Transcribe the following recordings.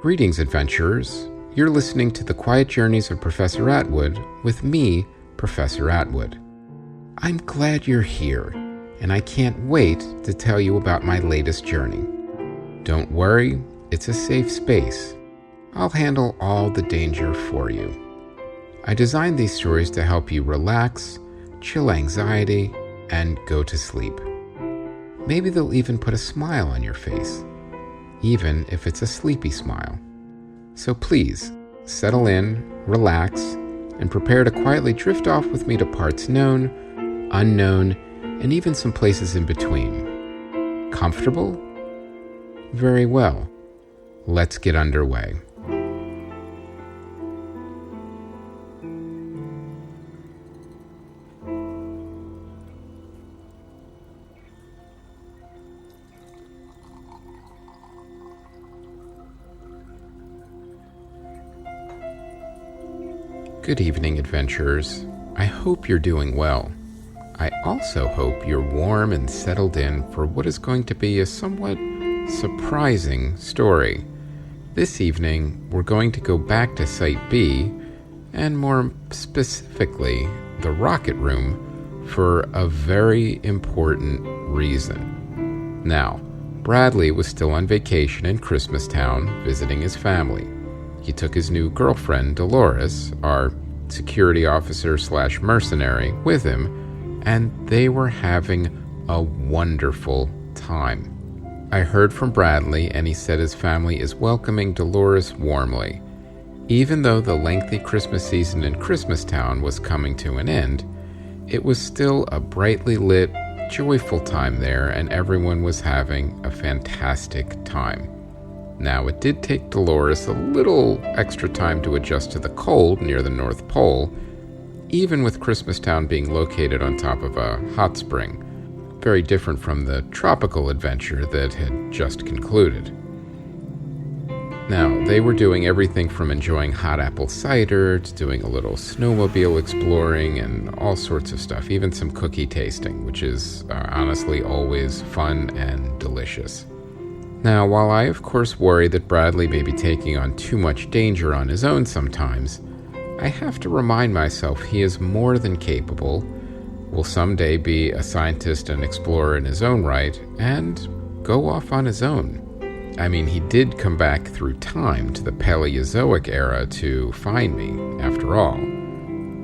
Greetings, adventurers. You're listening to The Quiet Journeys of Professor Atwood with me, Professor Atwood. I'm glad you're here, and I can't wait to tell you about my latest journey. Don't worry, it's a safe space. I'll handle all the danger for you. I designed these stories to help you relax, chill anxiety, and go to sleep. Maybe they'll even put a smile on your face, even if it's a sleepy smile. So please, settle in, relax, and prepare to quietly drift off with me to parts known, unknown, and even some places in between. Comfortable? Very well. Let's get underway. Good evening, adventurers. I hope you're doing well. I also hope you're warm and settled in for what is going to be a somewhat surprising story. This evening, we're going to go back to Site B, and more specifically, the Rocket Room, for a very important reason. Now, Bradley was still on vacation in Christmastown, visiting his family. He took his new girlfriend, Dolores, our security officer / mercenary, with him, and they were having a wonderful time. I heard from Bradley, and he said his family is welcoming Dolores warmly. Even though the lengthy Christmas season in Christmastown was coming to an end, it was still a brightly lit, joyful time there, and everyone was having a fantastic time. Now, it did take Dolores a little extra time to adjust to the cold near the North Pole, even with Christmastown being located on top of a hot spring, very different from the tropical adventure that had just concluded. Now, they were doing everything from enjoying hot apple cider to doing a little snowmobile exploring and all sorts of stuff, even some cookie tasting, which is honestly always fun and delicious. Now, while I of course worry that Bradley may be taking on too much danger on his own sometimes, I have to remind myself he is more than capable, will someday be a scientist and explorer in his own right, and go off on his own. I mean, he did come back through time to the Paleozoic era to find me, after all.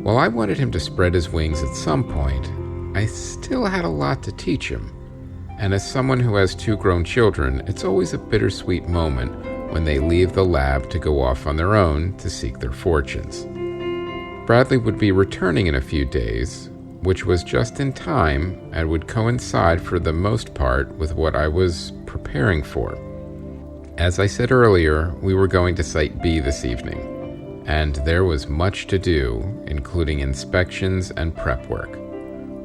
While I wanted him to spread his wings at some point, I still had a lot to teach him. And as someone who has 2 grown children, it's always a bittersweet moment when they leave the lab to go off on their own to seek their fortunes. Bradley would be returning in a few days, which was just in time and would coincide for the most part with what I was preparing for. As I said earlier, we were going to Site B this evening, and there was much to do, including inspections and prep work.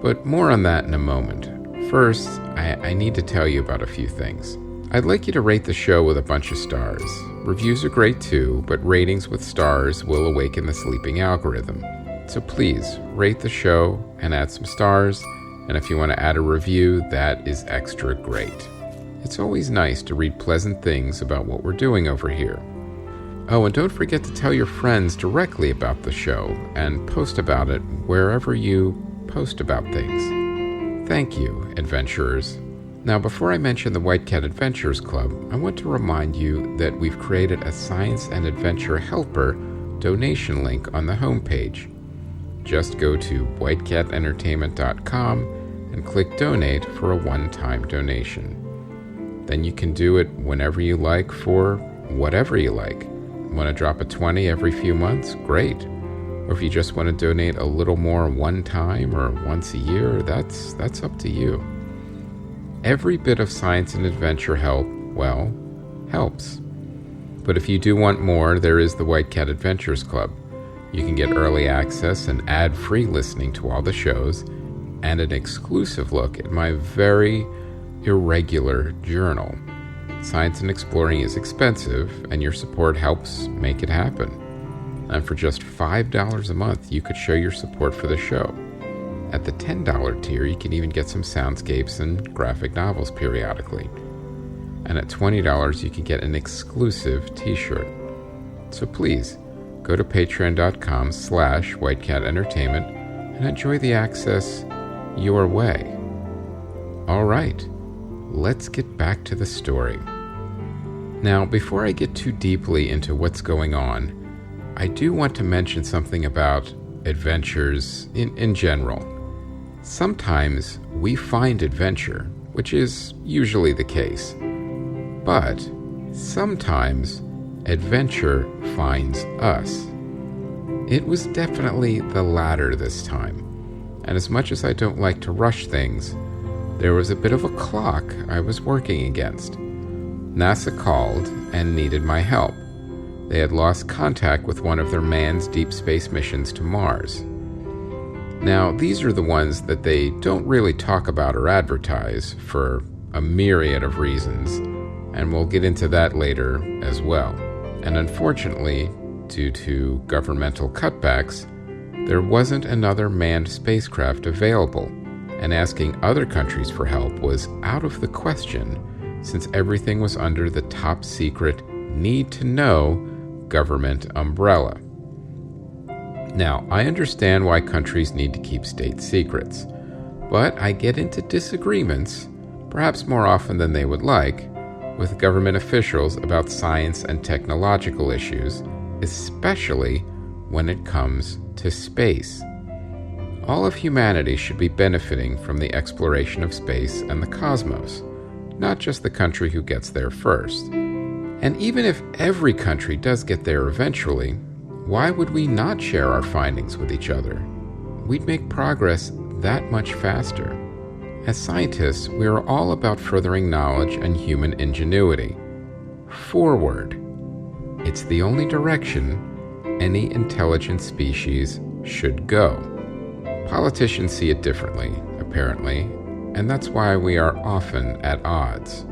But more on that in a moment. First, I need to tell you about a few things. I'd like you to rate the show with a bunch of stars. Reviews are great too, but ratings with stars will awaken the sleeping algorithm. So please, rate the show and add some stars, and if you want to add a review, that is extra great. It's always nice to read pleasant things about what we're doing over here. Oh, and don't forget to tell your friends directly about the show, and post about it wherever you post about things. Thank you, adventurers. Now, before I mention the White Cat Adventures Club, I want to remind you that we've created a Science and Adventure Helper donation link on the homepage. Just go to whitecatentertainment.com and click Donate for a one-time donation. Then you can do it whenever you like for whatever you like. Want to drop a 20 every few months? Great. Or if you just want to donate a little more one time or once a year, that's up to you. Every bit of science and adventure helps. But if you do want more, there is the White Cat Adventures Club. You can get early access and ad-free listening to all the shows, and an exclusive look at my very irregular journal. Science and exploring is expensive, and your support helps make it happen. And for just $5 a month, you could show your support for the show. At the $10 tier, you can even get some soundscapes and graphic novels periodically. and at $20 you can get an exclusive t-shirt. So please, go to patreon.com/whitecatentertainment and enjoy the access your way. All right, let's get back to the story. Now, before I get too deeply into what's going on, I do want to mention something about adventures in general. Sometimes we find adventure, which is usually the case. But sometimes adventure finds us. It was definitely the latter this time. And as much as I don't like to rush things, there was a bit of a clock I was working against. NASA called and needed my help. They had lost contact with one of their manned deep space missions to Mars. Now, these are the ones that they don't really talk about or advertise for a myriad of reasons, and we'll get into that later as well. And unfortunately, due to governmental cutbacks, there wasn't another manned spacecraft available, and asking other countries for help was out of the question since everything was under the top secret need-to-know government umbrella. Now, I understand why countries need to keep state secrets, but I get into disagreements, perhaps more often than they would like, with government officials about science and technological issues, especially when it comes to space. All of humanity should be benefiting from the exploration of space and the cosmos, not just the country who gets there first. And even if every country does get there eventually, why would we not share our findings with each other? We'd make progress that much faster. As scientists, we are all about furthering knowledge and human ingenuity. Forward. It's the only direction any intelligent species should go. Politicians see it differently, apparently, and that's why we are often at odds.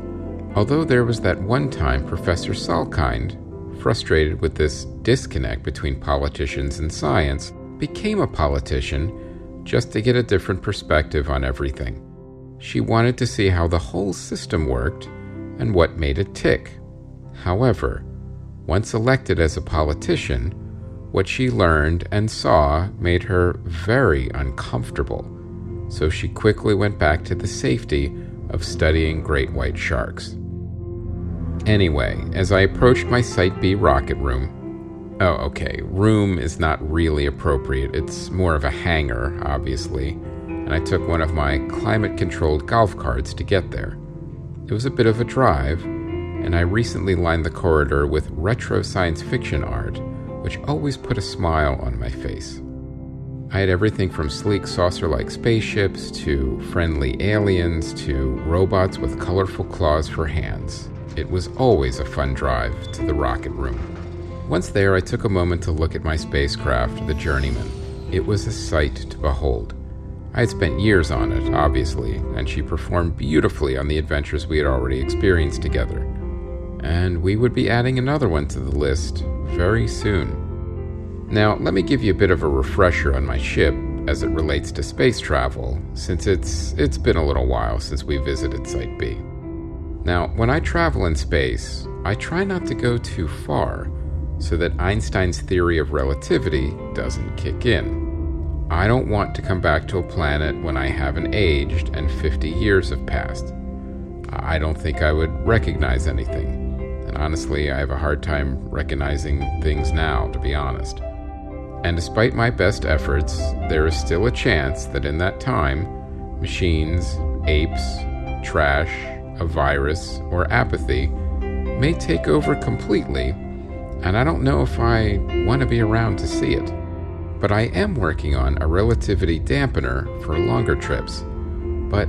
Although there was that one time Professor Salkind, frustrated with this disconnect between politicians and science, became a politician just to get a different perspective on everything. She wanted to see how the whole system worked and what made it tick. However, once elected as a politician, what she learned and saw made her very uncomfortable, so she quickly went back to the safety of studying great white sharks. Anyway, as I approached my Site B rocket room, room is not really appropriate, it's more of a hangar, obviously, and I took one of my climate-controlled golf carts to get there. It was a bit of a drive, and I recently lined the corridor with retro science fiction art, which always put a smile on my face. I had everything from sleek saucer-like spaceships to friendly aliens to robots with colorful claws for hands. It was always a fun drive to the rocket room. Once there, I took a moment to look at my spacecraft, the Journeyman. It was a sight to behold. I had spent years on it, obviously, and she performed beautifully on the adventures we had already experienced together. And we would be adding another one to the list very soon. Now, let me give you a bit of a refresher on my ship as it relates to space travel, since it's been a little while since we visited Site B. Now, when I travel in space, I try not to go too far so that Einstein's theory of relativity doesn't kick in. I don't want to come back to a planet when I haven't aged and 50 years have passed. I don't think I would recognize anything. And honestly, I have a hard time recognizing things now, to be honest. And despite my best efforts, there is still a chance that in that time, machines, apes, trash, a virus, or apathy may take over completely, and I don't know if I want to be around to see it. But I am working on a relativity dampener for longer trips. But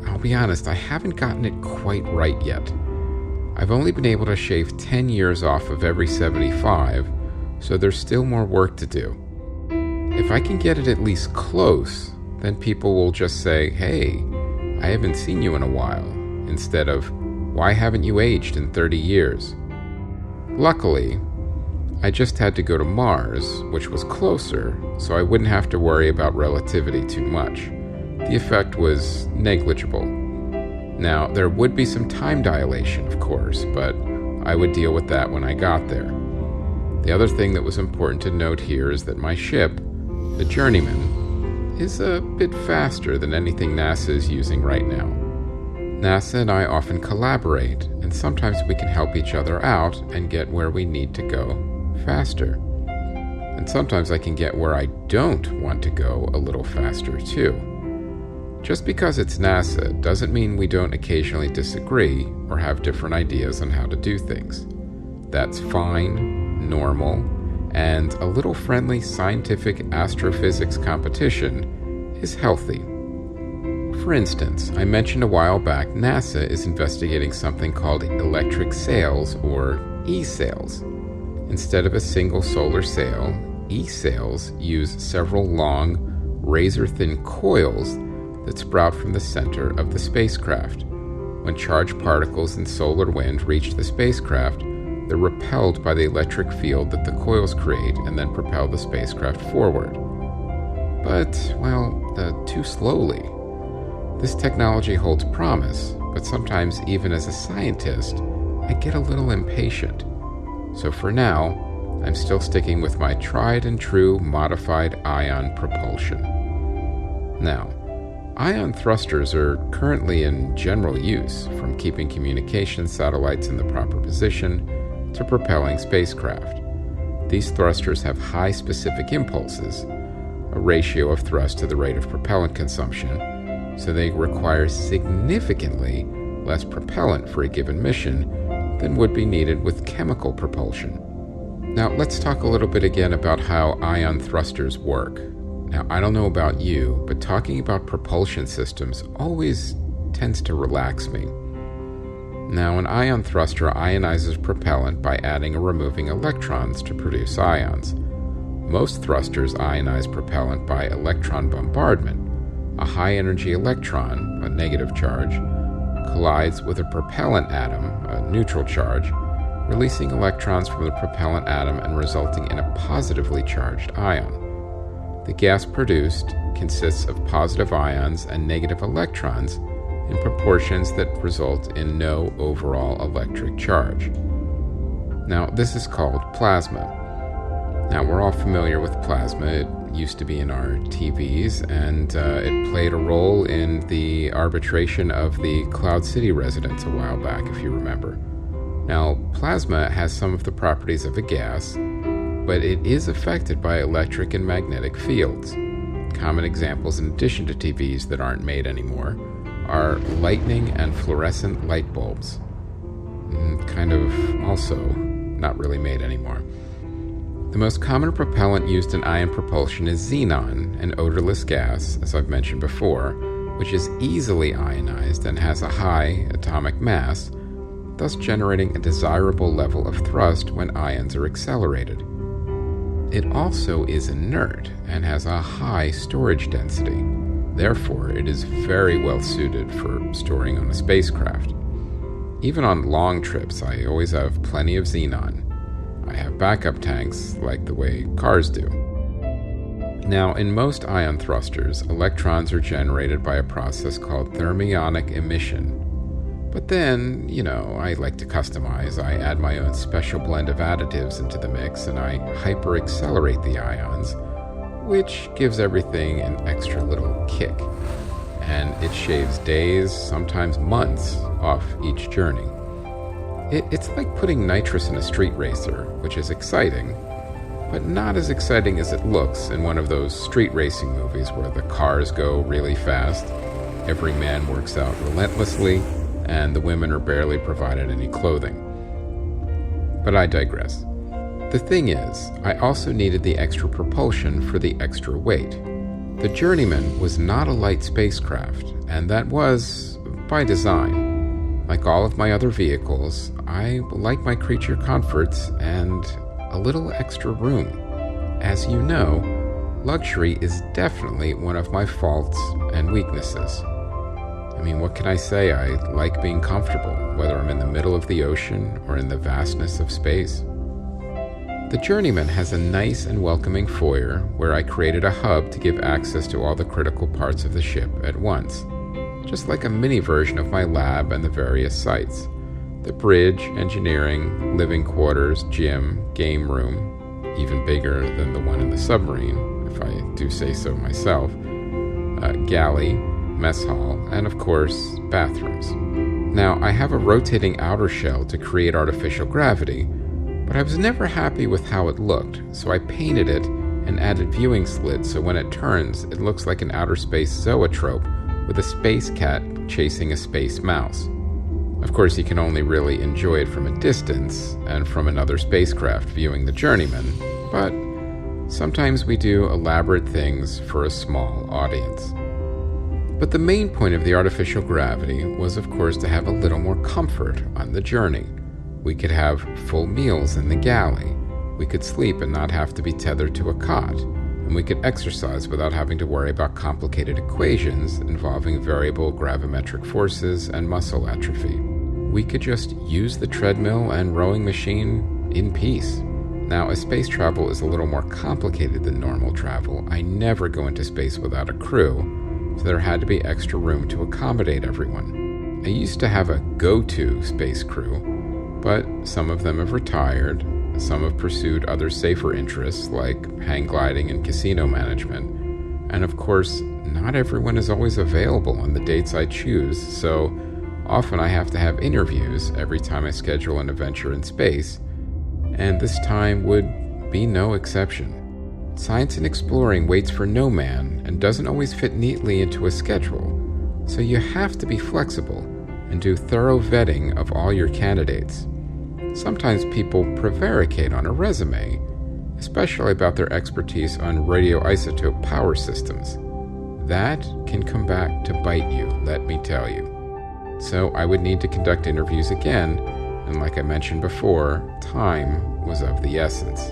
I'll be honest, I haven't gotten it quite right yet. I've only been able to shave 10 years off of every 75, so there's still more work to do. If I can get it at least close, then people will just say, "Hey, I haven't seen you in a while," instead of, "Why haven't you aged in 30 years?" Luckily, I just had to go to Mars, which was closer, so I wouldn't have to worry about relativity too much. The effect was negligible. Now, there would be some time dilation, of course, but I would deal with that when I got there. The other thing that was important to note here is that my ship, the Journeyman, is a bit faster than anything NASA is using right now. NASA and I often collaborate, and sometimes we can help each other out and get where we need to go faster. And sometimes I can get where I don't want to go a little faster too. Just because it's NASA doesn't mean we don't occasionally disagree or have different ideas on how to do things. That's fine, normal, and a little friendly scientific astrophysics competition is healthy. For instance, I mentioned a while back NASA is investigating something called electric sails, or e-sails. Instead of a single solar sail, e-sails use several long, razor-thin coils that sprout from the center of the spacecraft. When charged particles in solar wind reach the spacecraft, they're repelled by the electric field that the coils create and then propel the spacecraft forward. But, too slowly. This technology holds promise, but sometimes even as a scientist, I get a little impatient. So for now, I'm still sticking with my tried and true modified ion propulsion. Now, ion thrusters are currently in general use, from keeping communication satellites in the proper position to propelling spacecraft. These thrusters have high specific impulses, a ratio of thrust to the rate of propellant consumption, so they require significantly less propellant for a given mission than would be needed with chemical propulsion. Now, let's talk a little bit again about how ion thrusters work. Now, I don't know about you, but talking about propulsion systems always tends to relax me. Now, an ion thruster ionizes propellant by adding or removing electrons to produce ions. Most thrusters ionize propellant by electron bombardment. A high-energy electron, a negative charge, collides with a propellant atom, a neutral charge, releasing electrons from the propellant atom and resulting in a positively charged ion. The gas produced consists of positive ions and negative electrons in proportions that result in no overall electric charge. Now, this is called plasma. Now, we're all familiar with plasma. It used to be in our TVs, and it played a role in the arbitration of the Cloud City residents a while back, if you remember. Now, plasma has some of the properties of a gas, but it is affected by electric and magnetic fields. Common examples, in addition to TVs that aren't made anymore, are lightning and fluorescent light bulbs. Kind of also not really made anymore. The most common propellant used in ion propulsion is xenon, an odorless gas, as I've mentioned before, which is easily ionized and has a high atomic mass, thus generating a desirable level of thrust when ions are accelerated. It also is inert and has a high storage density. Therefore, it is very well suited for storing on a spacecraft. Even on long trips, I always have plenty of xenon. I have backup tanks like the way cars do. Now, in most ion thrusters, electrons are generated by a process called thermionic emission. But then, I like to customize. I add my own special blend of additives into the mix, and I hyper-accelerate the ions, which gives everything an extra little kick. And it shaves days, sometimes months, off each journey. It's like putting nitrous in a street racer, which is exciting, but not as exciting as it looks in one of those street racing movies where the cars go really fast, every man works out relentlessly, and the women are barely provided any clothing. But I digress. The thing is, I also needed the extra propulsion for the extra weight. The Journeyman was not a light spacecraft, and that was by design. Like all of my other vehicles, I like my creature comforts and a little extra room. As you know, luxury is definitely one of my faults and weaknesses. What can I say? I like being comfortable, whether I'm in the middle of the ocean or in the vastness of space. The Journeyman has a nice and welcoming foyer where I created a hub to give access to all the critical parts of the ship at once. just like a mini version of my lab and the various sites. The bridge, engineering, living quarters, gym, game room, even bigger than the one in the submarine, if I do say so myself, galley, mess hall, and of course, bathrooms. Now, I have a rotating outer shell to create artificial gravity, but I was never happy with how it looked, so I painted it and added viewing slits so when it turns, it looks like an outer space zoetrope with a space cat chasing a space mouse. Of course, you can only really enjoy it from a distance and from another spacecraft viewing the journeyman, but sometimes we do elaborate things for a small audience. But the main point of the artificial gravity was, of course, to have a little more comfort on the journey. We could have full meals in the galley. We could sleep and not have to be tethered to a cot. And we could exercise without having to worry about complicated equations involving variable gravimetric forces and muscle atrophy. We could just use the treadmill and rowing machine in peace. Now, as space travel is a little more complicated than normal travel, I never go into space without a crew, so there had to be extra room to accommodate everyone. I used to have a go-to space crew, but some of them have retired, some have pursued other safer interests like hang gliding and casino management, and of course, not everyone is always available on the dates I choose, so often I have to have interviews every time I schedule an adventure in space, and this time would be no exception. Science and exploring waits for no man and doesn't always fit neatly into a schedule, so you have to be flexible and do thorough vetting of all your candidates. Sometimes people prevaricate on a resume, especially about their expertise on radioisotope power systems. That can come back to bite you, let me tell you. So I would need to conduct interviews again, and like I mentioned before, time was of the essence.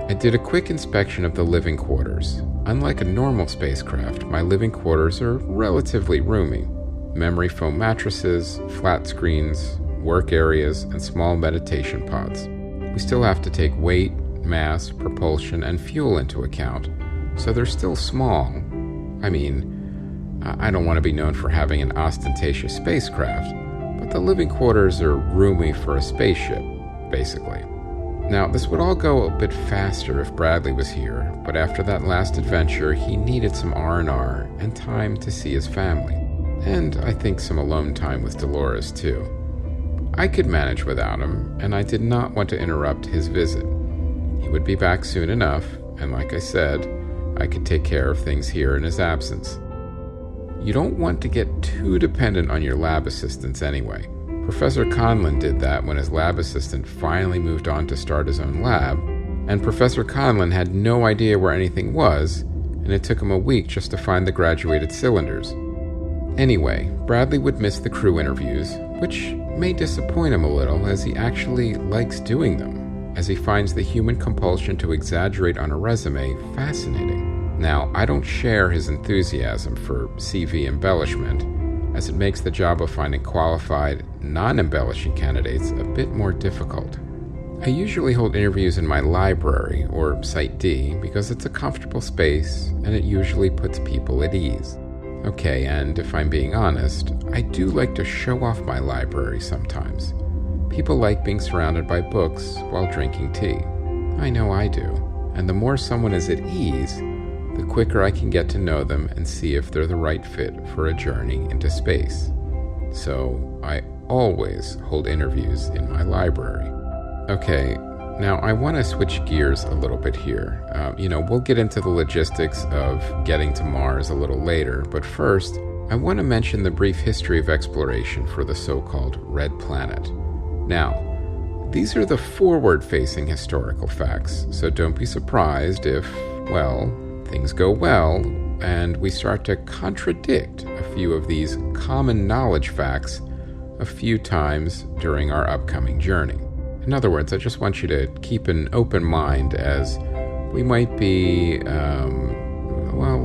I did a quick inspection of the living quarters. Unlike a normal spacecraft, my living quarters are relatively roomy. Memory foam mattresses, flat screens, work areas, and small meditation pods. We still have to take weight, mass, propulsion, and fuel into account, so they're still small. I mean, I don't want to be known for having an ostentatious spacecraft, but the living quarters are roomy for a spaceship, basically. Now, this would all go a bit faster if Bradley was here, but after that last adventure, he needed some R&R and time to see his family. And I think some alone time with Dolores, too. I could manage without him, and I did not want to interrupt his visit. He would be back soon enough, and like I said, I could take care of things here in his absence. You don't want to get too dependent on your lab assistants anyway. Professor Conlon did that when his lab assistant finally moved on to start his own lab, and Professor Conlon had no idea where anything was, and it took him a week just to find the graduated cylinders. Anyway, Bradley would miss the crew interviews, which may disappoint him a little as he actually likes doing them, as he finds the human compulsion to exaggerate on a resume fascinating. Now, I don't share his enthusiasm for CV embellishment, as it makes the job of finding qualified, non-embellishing candidates a bit more difficult. I usually hold interviews in my library, or Site D, because it's a comfortable space and it usually puts people at ease. Okay, and if I'm being honest, I do like to show off my library sometimes. People like being surrounded by books while drinking tea. I know I do. And the more someone is at ease, the quicker I can get to know them and see if they're the right fit for a journey into space. So I always hold interviews in my library. Okay, now I want to switch gears a little bit here. We'll get into the logistics of getting to Mars a little later, but first, I want to mention the brief history of exploration for the so-called Red Planet. Now, these are the forward-facing historical facts, so don't be surprised if, things go well, and we start to contradict a few of these common knowledge facts a few times during our upcoming journey. In other words, I just want you to keep an open mind as we might be,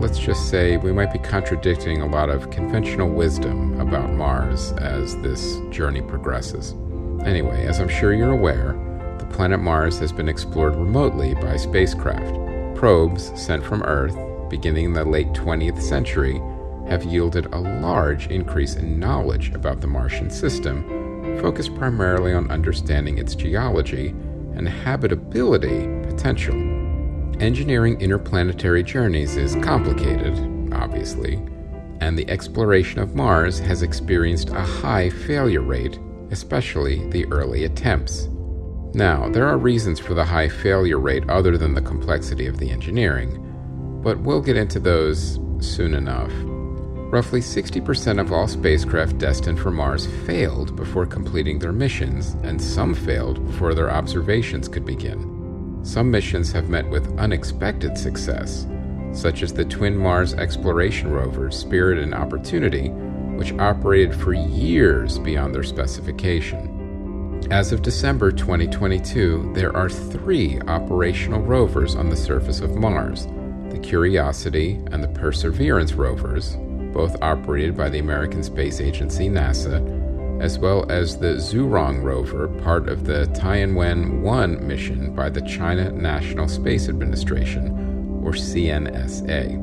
let's just say we might be contradicting a lot of conventional wisdom about Mars as this journey progresses. Anyway, as I'm sure you're aware, the planet Mars has been explored remotely by spacecraft. Probes sent from Earth, beginning in the late 20th century, have yielded a large increase in knowledge about the Martian system, focused primarily on understanding its geology and habitability potential. Engineering interplanetary journeys is complicated, obviously, and the exploration of Mars has experienced a high failure rate, especially the early attempts. Now, there are reasons for the high failure rate other than the complexity of the engineering, but we'll get into those soon enough. Roughly 60% of all spacecraft destined for Mars failed before completing their missions, and some failed before their observations could begin. Some missions have met with unexpected success, such as the twin Mars exploration rovers Spirit and Opportunity, which operated for years beyond their specification. As of December 2022, there are 3 operational rovers on the surface of Mars: the Curiosity and the Perseverance rovers, both operated by the American Space Agency, NASA, as well as the Zhurong rover, part of the Tianwen-1 mission by the China National Space Administration, or CNSA.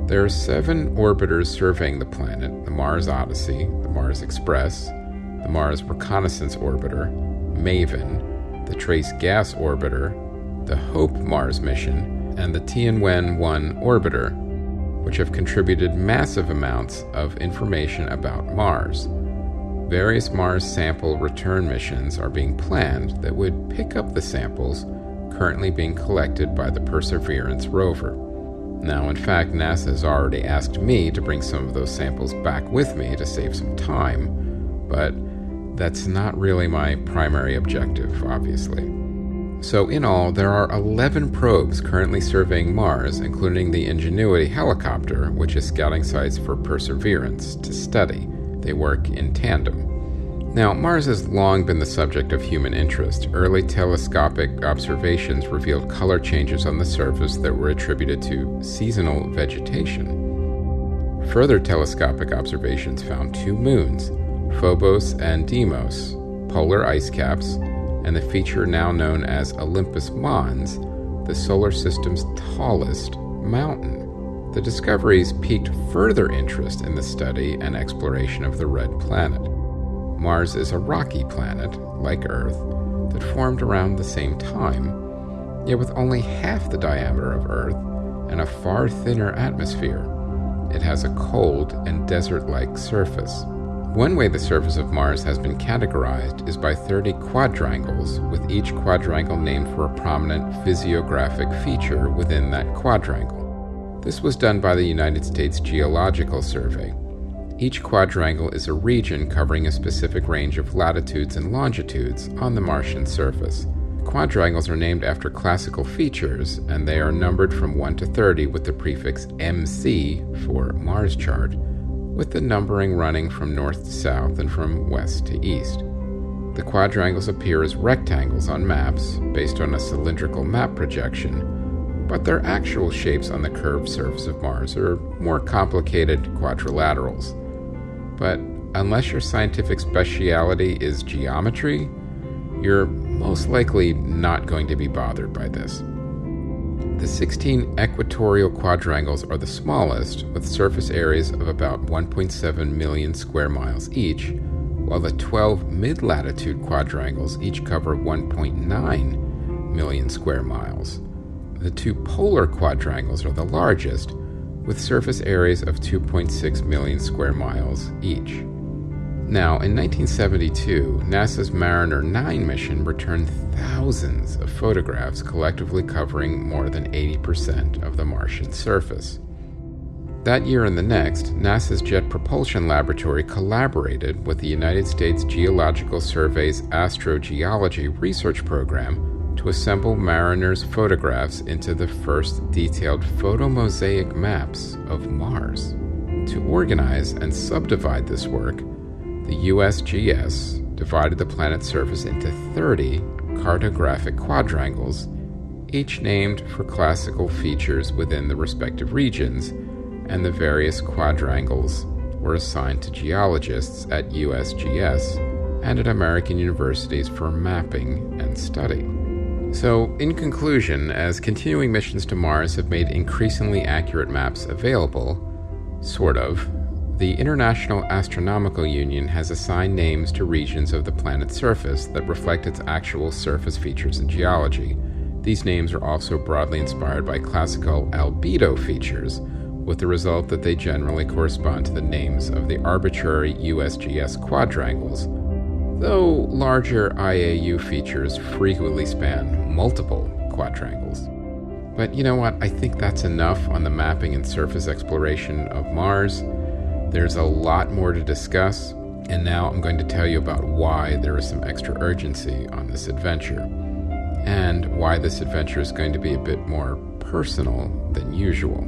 There are 7 orbiters surveying the planet: the Mars Odyssey, the Mars Express, the Mars Reconnaissance Orbiter, MAVEN, the Trace Gas Orbiter, the HOPE Mars mission, and the Tianwen-1 Orbiter, which have contributed massive amounts of information about Mars. Various Mars sample return missions are being planned that would pick up the samples currently being collected by the Perseverance rover. Now, in fact, NASA has already asked me to bring some of those samples back with me to save some time, but that's not really my primary objective, obviously. So in all, there are 11 probes currently surveying Mars, including the Ingenuity helicopter, which is scouting sites for Perseverance to study. They work in tandem. Now, Mars has long been the subject of human interest. Early telescopic observations revealed color changes on the surface that were attributed to seasonal vegetation. Further telescopic observations found 2 moons, Phobos and Deimos, polar ice caps, and the feature now known as Olympus Mons, the solar system's tallest mountain. The discoveries piqued further interest in the study and exploration of the red planet. Mars is a rocky planet, like Earth, that formed around the same time, yet with only half the diameter of Earth and a far thinner atmosphere. It has a cold and desert-like surface. One way the surface of Mars has been categorized is by 30 quadrangles, with each quadrangle named for a prominent physiographic feature within that quadrangle. This was done by the United States Geological Survey. Each quadrangle is a region covering a specific range of latitudes and longitudes on the Martian surface. Quadrangles are named after classical features, and they are numbered from 1 to 30 with the prefix MC for Mars chart, with the numbering running from north to south and from west to east. The quadrangles appear as rectangles on maps based on a cylindrical map projection, but their actual shapes on the curved surface of Mars are more complicated quadrilaterals. But unless your scientific specialty is geometry, you're most likely not going to be bothered by this. The 16 equatorial quadrangles are the smallest, with surface areas of about 1.7 million square miles each, while the 12 mid-latitude quadrangles each cover 1.9 million square miles. The 2 polar quadrangles are the largest, with surface areas of 2.6 million square miles each. Now, in 1972, NASA's Mariner 9 mission returned thousands of photographs collectively covering more than 80% of the Martian surface. That year and the next, NASA's Jet Propulsion Laboratory collaborated with the United States Geological Survey's Astrogeology Research Program to assemble Mariner's photographs into the first detailed photomosaic maps of Mars. To organize and subdivide this work, the USGS divided the planet's surface into 30 cartographic quadrangles, each named for classical features within the respective regions, and the various quadrangles were assigned to geologists at USGS and at American universities for mapping and study. So, in conclusion, as continuing missions to Mars have made increasingly accurate maps available, Sort of. The International Astronomical Union has assigned names to regions of the planet's surface that reflect its actual surface features and geology. These names are also broadly inspired by classical albedo features, with the result that they generally correspond to the names of the arbitrary USGS quadrangles, though larger IAU features frequently span multiple quadrangles. But you know what? I think that's enough on the mapping and surface exploration of Mars. There's a lot more to discuss, and now I'm going to tell you about why there is some extra urgency on this adventure, and why this adventure is going to be a bit more personal than usual.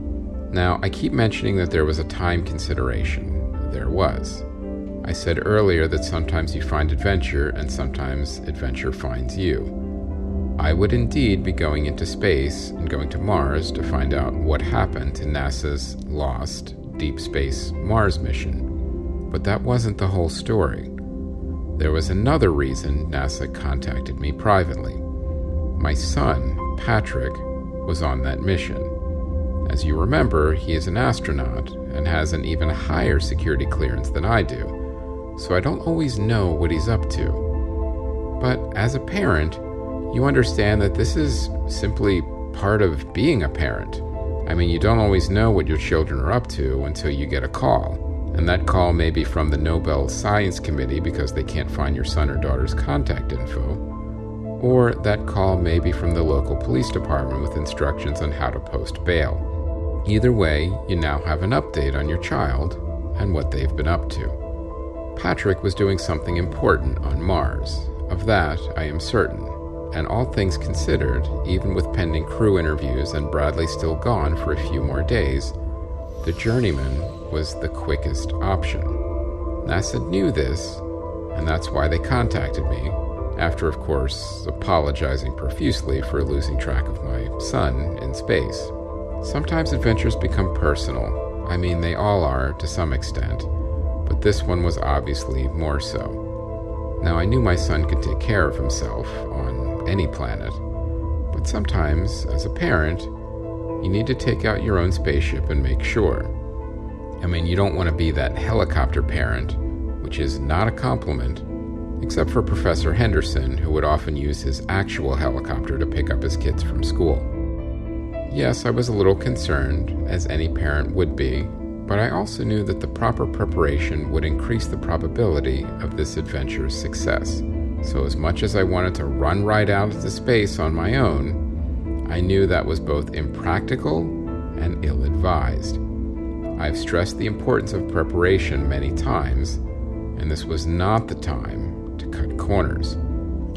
Now, I keep mentioning that there was a time consideration. There was. I said earlier that sometimes you find adventure, and sometimes adventure finds you. I would indeed be going into space and going to Mars to find out what happened to NASA's lost Deep Space Mars mission. But that wasn't the whole story. There was another reason NASA contacted me privately. My son, Patrick, was on that mission. As you remember, he is an astronaut and has an even higher security clearance than I do, so I don't always know what he's up to. But as a parent, you understand that this is simply part of being a parent. I mean, you don't always know what your children are up to until you get a call. And that call may be from the Nobel Science Committee because they can't find your son or daughter's contact info. Or that call may be from the local police department with instructions on how to post bail. Either way, you now have an update on your child and what they've been up to. Patrick was doing something important on Mars. Of that, I am certain. And all things considered, even with pending crew interviews and Bradley still gone for a few more days, the Journeyman was the quickest option. NASA knew this, and that's why they contacted me, after, of course, apologizing profusely for losing track of my son in space. Sometimes adventures become personal. I mean, they all are, to some extent, but this one was obviously more so. Now, I knew my son could take care of himself on any planet, but sometimes, as a parent, you need to take out your own spaceship and make sure. I mean, you don't want to be that helicopter parent, which is not a compliment, except for Professor Henderson, who would often use his actual helicopter to pick up his kids from school. Yes, I was a little concerned, as any parent would be, but I also knew that the proper preparation would increase the probability of this adventure's success. So as much as I wanted to run right out into space on my own, I knew that was both impractical and ill-advised. I've stressed the importance of preparation many times, and this was not the time to cut corners.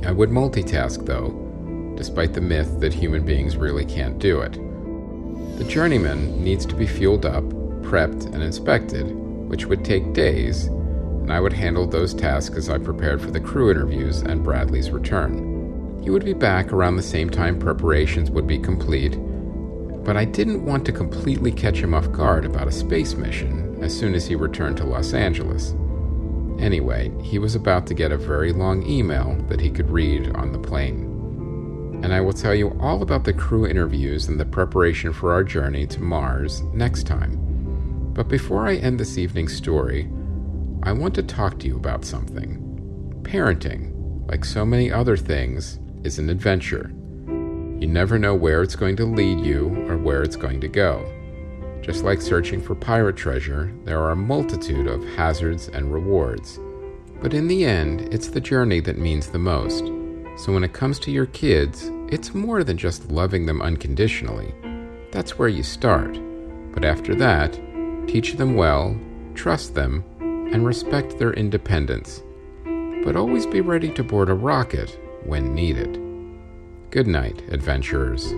I would multitask, though, despite the myth that human beings really can't do it. The Journeyman needs to be fueled up, prepped, and inspected, which would take days, and I would handle those tasks as I prepared for the crew interviews and Bradley's return. He would be back around the same time preparations would be complete, but I didn't want to completely catch him off guard about a space mission as soon as he returned to Los Angeles. Anyway, he was about to get a very long email that he could read on the plane. And I will tell you all about the crew interviews and the preparation for our journey to Mars next time. But before I end this evening's story, I want to talk to you about something. Parenting, like so many other things, is an adventure. You never know where it's going to lead you or where it's going to go. Just like searching for pirate treasure, there are a multitude of hazards and rewards. But in the end, it's the journey that means the most. So when it comes to your kids, it's more than just loving them unconditionally. That's where you start. But after that, teach them well, trust them, and respect their independence. But always be ready to board a rocket when needed. Good night, adventurers.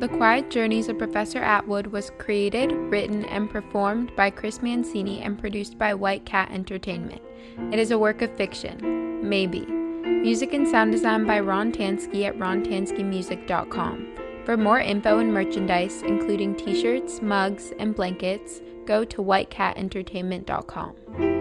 The Quiet Journeys of Professor Atwood was created, written, and performed by Chris Mancini and produced by White Cat Entertainment. It is a work of fiction. Maybe. Music and sound design by Ron Tansky at rontanskymusic.com. For more info and merchandise, including t-shirts, mugs, and blankets, go to whitecatentertainment.com.